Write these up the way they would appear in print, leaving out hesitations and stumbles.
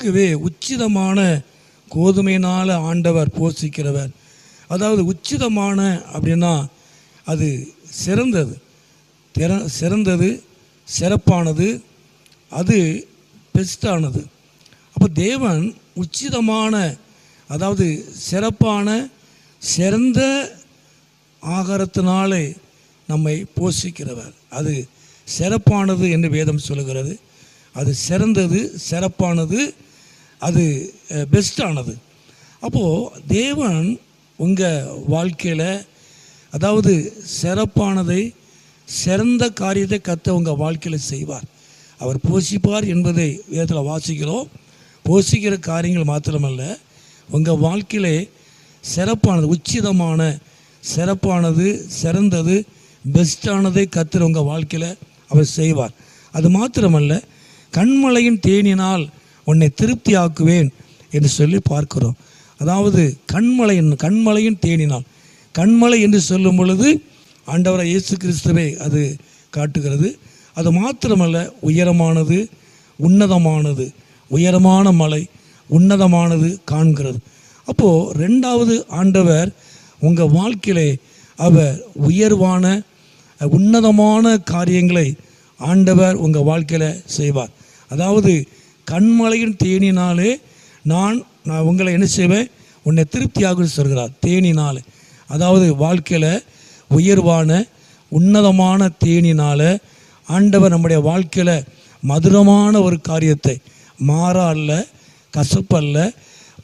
ஆகவே உச்சிதமான கோதுமையினால் ஆண்டவர் போஷிக்கிறவர். அதாவது உச்சிதமான அப்படின்னா அது சிறந்தது, சிறந்தது, சிறப்பானது, அது பெஸ்டானது. அப்போ தேவன் உச்சிதமான, அதாவது சிறப்பான, சிறந்த ஆகாரத்தினாலே நம்மை போஷிக்கிறவர். அது சிறப்பானது என்று வேதம் சொல்லுகிறது. அது சிறந்தது, சிறப்பானது, அது பெஸ்டானது. அப்போது தேவன் உங்கள் வாழ்க்கையில், அதாவது சிறப்பானதை, சிறந்த காரியத்தை கத்த உங்கள் வாழ்க்கையில் செய்வார். அவர் போஷிப்பார் என்பதை வேதத்தில் வாசிக்கிறோம். போஷிக்கிற காரியங்கள் மாத்திரமல்ல, உங்கள் வாழ்க்கையிலே சிறப்பானது, உச்சிதமான, சிறப்பானது, சிறந்தது, பெஸ்டானதை கத்தர் உங்கள் வாழ்க்கையில் அவர் செய்வார். அது மாத்திரமல்ல, கண்மலையின் தேனினால் உன்னை திருப்தி ஆக்குவேன் என்று சொல்லி பார்க்கிறோம். அதாவது கண்மலையின் தேனினால், கண்மலை என்று சொல்லும் பொழுது ஆண்டவராகிய இயேசு கிறிஸ்துவை அது காட்டுகிறது. அது மாத்திரமல்ல, உயரமானது, உன்னதமானது, உயரமான மலை, உன்னதமானது காண்கிறது. அப்போது ரெண்டாவது ஆண்டவர் உங்கள் வாழ்க்கையிலே அவர் உயர்வான, உன்னதமான காரியங்களை ஆண்டவர் உங்கள் வாழ்க்கையில் செய்வார். அதாவது கண்மலையின் தேனினாலே நான் உங்களை என்ன செய்வேன், உன்னை திருப்தியாக சொல்கிறார். தேனினாலே, அதாவது வாழ்க்கையில் உயர்வான, உன்னதமான தேனினால் ஆண்டவர் நம்முடைய வாழ்க்கையில் மதுரமான ஒரு காரியத்தை, மாறா அல்ல, கசப்பல்ல,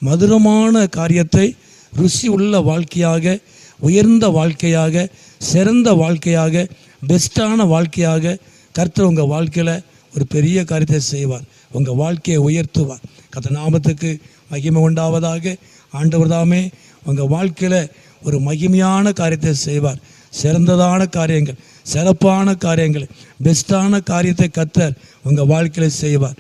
மதுரமான காரியத்தை ருசி உள்ள வாழ்க்கையாக, உயர்ந்த வாழ்க்கையாக, சிறந்த வாழ்க்கையாக, பெஸ்ட்டான வாழ்க்கையாக கர்த்தர் உங்கள் வாழ்க்கையில் ஒரு பெரிய காரியத்தை செய்வார். உங்கள் வாழ்க்கையை உயர்த்துவார். கர்த்தர் நாமத்துக்கு மகிமை உண்டாவதாக. ஆண்டவர் தாமே உங்கள் வாழ்க்கையில் ஒரு மகிமையான காரியத்தை செய்வார். சிறந்ததான காரியங்கள், சிறப்பான காரியங்கள், பெஸ்ட்டான காரியத்தை கர்த்தர் உங்கள் வாழ்க்கையில் செய்வார்.